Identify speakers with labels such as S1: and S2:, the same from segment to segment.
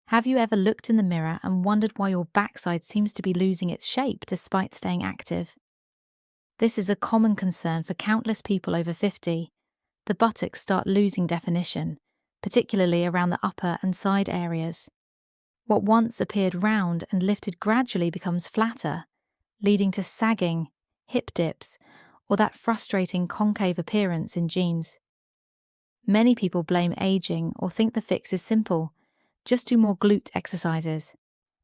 S1: Have you ever looked in the mirror and wondered why your backside seems to be losing its shape despite staying active? This is a common concern for countless people over 50. The buttocks start losing definition, particularly around the upper and side areas. What once appeared round and lifted gradually becomes flatter, leading to sagging, hip dips, or that frustrating concave appearance in jeans. Many people blame aging or think the fix is simple. Just do more glute exercises.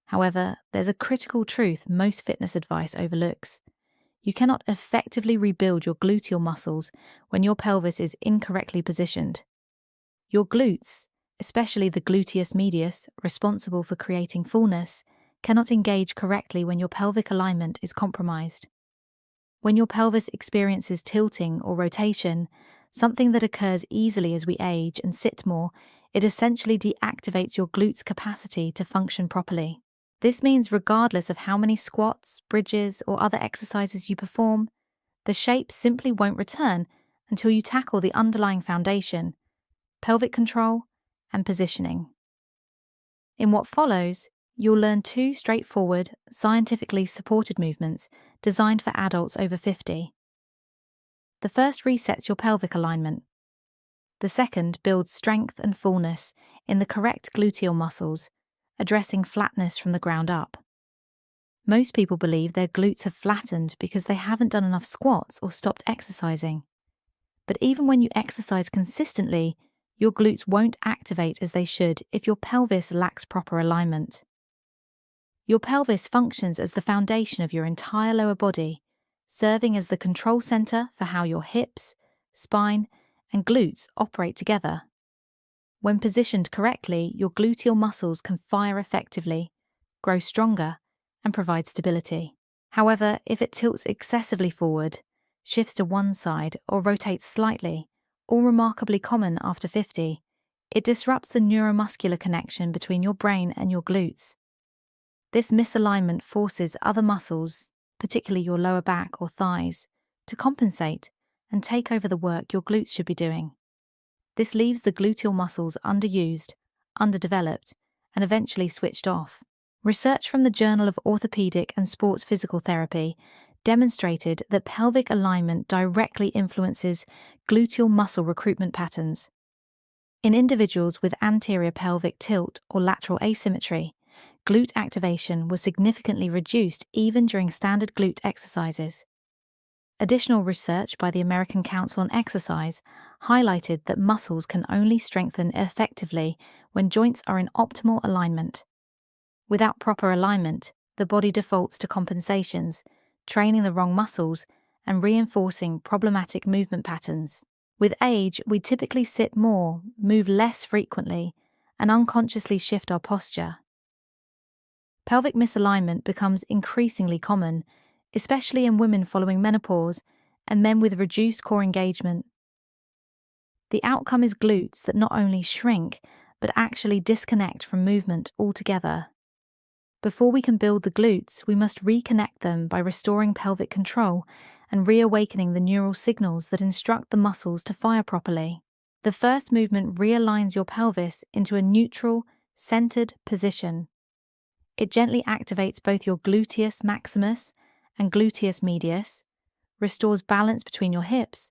S1: However, there's a critical truth most fitness advice overlooks. You cannot effectively rebuild your gluteal muscles when your pelvis is incorrectly positioned. Your glutes, especially the gluteus medius, responsible for creating fullness, cannot engage correctly when your pelvic alignment is compromised. When your pelvis experiences tilting or rotation, something that occurs easily as we age and sit more, it essentially deactivates your glutes' capacity to function properly. This means regardless of how many squats, bridges, or other exercises you perform, the shape simply won't return until you tackle the underlying foundation, pelvic control, and positioning. In what follows, you'll learn two straightforward, scientifically supported movements designed for adults over 50. The first resets your pelvic alignment. The second builds strength and fullness in the correct gluteal muscles, addressing flatness from the ground up. Most people believe their glutes have flattened because they haven't done enough squats or stopped exercising. But even when you exercise consistently, your glutes won't activate as they should if your pelvis lacks proper alignment. Your pelvis functions as the foundation of your entire lower body, serving as the control center for how your hips, spine, and glutes operate together. When positioned correctly, your gluteal muscles can fire effectively, grow stronger, and provide stability. However, if it tilts excessively forward, shifts to one side, or rotates slightly, all remarkably common after 50, it disrupts the neuromuscular connection between your brain and your glutes. This misalignment forces other muscles, particularly your lower back or thighs, to compensate and take over the work your glutes should be doing. This leaves the gluteal muscles underused, underdeveloped, and eventually switched off. Research from the Journal of Orthopedic and Sports Physical Therapy demonstrated that pelvic alignment directly influences gluteal muscle recruitment patterns. In individuals with anterior pelvic tilt or lateral asymmetry, glute activation was significantly reduced even during standard glute exercises. Additional research by the American Council on Exercise highlighted that muscles can only strengthen effectively when joints are in optimal alignment. Without proper alignment, the body defaults to compensations, training the wrong muscles and reinforcing problematic movement patterns. With age, we typically sit more, move less frequently, and unconsciously shift our posture. Pelvic misalignment becomes increasingly common, especially in women following menopause and men with reduced core engagement. The outcome is glutes that not only shrink, but actually disconnect from movement altogether. Before we can build the glutes, we must reconnect them by restoring pelvic control and reawakening the neural signals that instruct the muscles to fire properly. The first movement realigns your pelvis into a neutral, centered position. It gently activates both your gluteus maximus and gluteus medius, restores balance between your hips,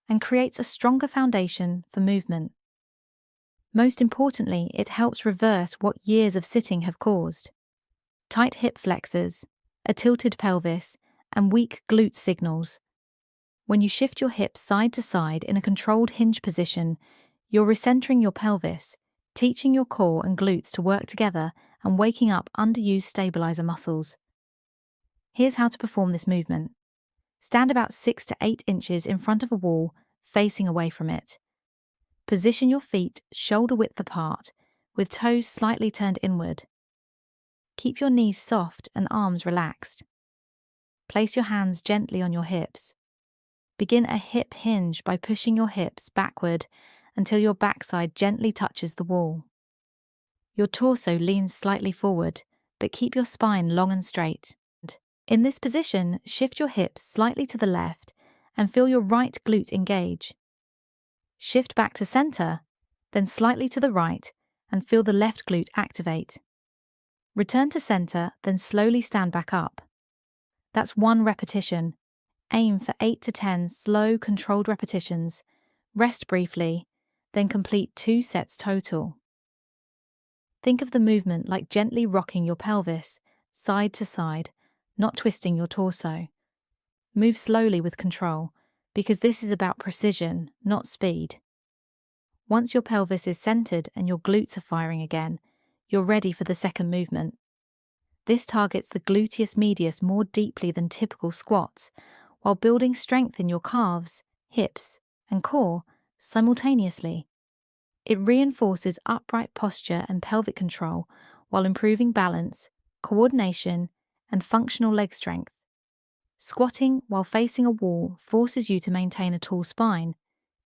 S1: and creates a stronger foundation for movement. Most importantly, it helps reverse what years of sitting have caused. Tight hip flexors, a tilted pelvis, and weak glute signals. When you shift your hips side to side in a controlled hinge position, you're recentering your pelvis, teaching your core and glutes to work together and waking up underused stabilizer muscles. Here's how to perform this movement. Stand about 6 to 8 inches in front of a wall, facing away from it. Position your feet shoulder width apart, with toes slightly turned inward. Keep your knees soft and arms relaxed. Place your hands gently on your hips. Begin a hip hinge by pushing your hips backward until your backside gently touches the wall. Your torso leans slightly forward, but keep your spine long and straight. In this position, shift your hips slightly to the left and feel your right glute engage. Shift back to center, then slightly to the right, and feel the left glute activate. Return to center, then slowly stand back up. That's 1 repetition. Aim for 8 to 10 slow, controlled repetitions. Rest briefly, then complete 2 sets total. Think of the movement like gently rocking your pelvis, side to side, not twisting your torso. Move slowly with control, because this is about precision, not speed. Once your pelvis is centered and your glutes are firing again, you're ready for the second movement. This targets the gluteus medius more deeply than typical squats, while building strength in your calves, hips, and core simultaneously. It reinforces upright posture and pelvic control while improving balance, coordination, and functional leg strength. Squatting while facing a wall forces you to maintain a tall spine,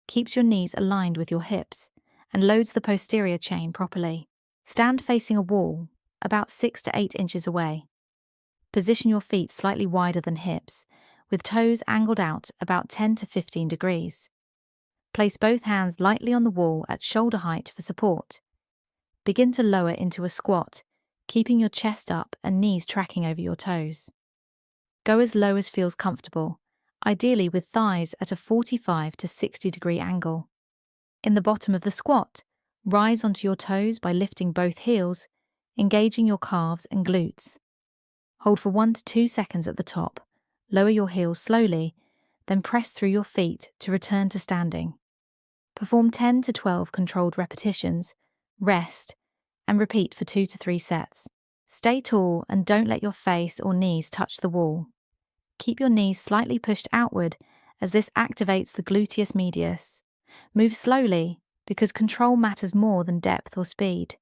S1: keeps your knees aligned with your hips, and loads the posterior chain properly. Stand facing a wall, about 6 to 8 inches away. Position your feet slightly wider than hips, with toes angled out about 10 to 15 degrees. Place both hands lightly on the wall at shoulder height for support. Begin to lower into a squat, keeping your chest up and knees tracking over your toes. Go as low as feels comfortable, ideally with thighs at a 45 to 60 degree angle. In the bottom of the squat, rise onto your toes by lifting both heels, engaging your calves and glutes. Hold for 1 to 2 seconds at the top, lower your heels slowly, then press through your feet to return to standing. Perform 10 to 12 controlled repetitions, rest, and repeat for 2 to 3 sets. Stay tall and don't let your face or knees touch the wall. Keep your knees slightly pushed outward as this activates the gluteus medius. Move slowly because control matters more than depth or speed.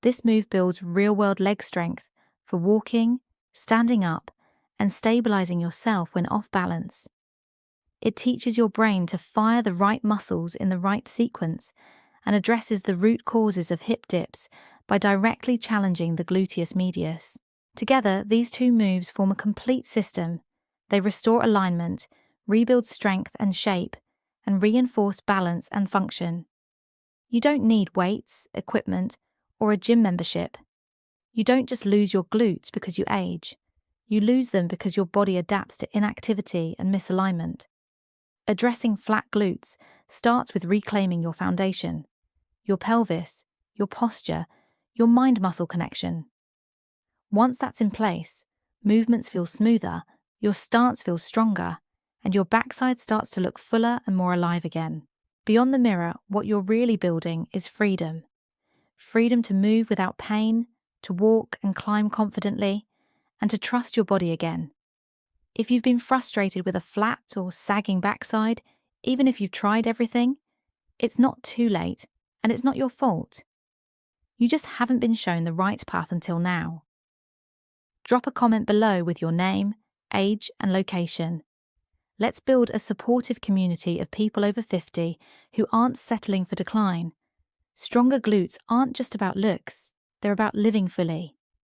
S1: This move builds real-world leg strength for walking, standing up, and stabilizing yourself when off balance. It teaches your brain to fire the right muscles in the right sequence and addresses the root causes of hip dips by directly challenging the gluteus medius. Together, these two moves form a complete system. They restore alignment, rebuild strength and shape, and reinforce balance and function. You don't need weights, equipment, or a gym membership. You don't just lose your glutes because you age. You lose them because your body adapts to inactivity and misalignment. Addressing flat glutes starts with reclaiming your foundation, your pelvis, your posture, your mind-muscle connection. Once that's in place, movements feel smoother, your stance feels stronger, and your backside starts to look fuller and more alive again. Beyond the mirror, what you're really building is freedom. Freedom to move without pain, to walk and climb confidently, and to trust your body again. If you've been frustrated with a flat or sagging backside, even if you've tried everything, it's not too late, and it's not your fault. You just haven't been shown the right path until now. Drop a comment below with your name, age, and location. Let's build a supportive community of people over 50 who aren't settling for decline. Stronger glutes aren't just about looks, they're about living fully.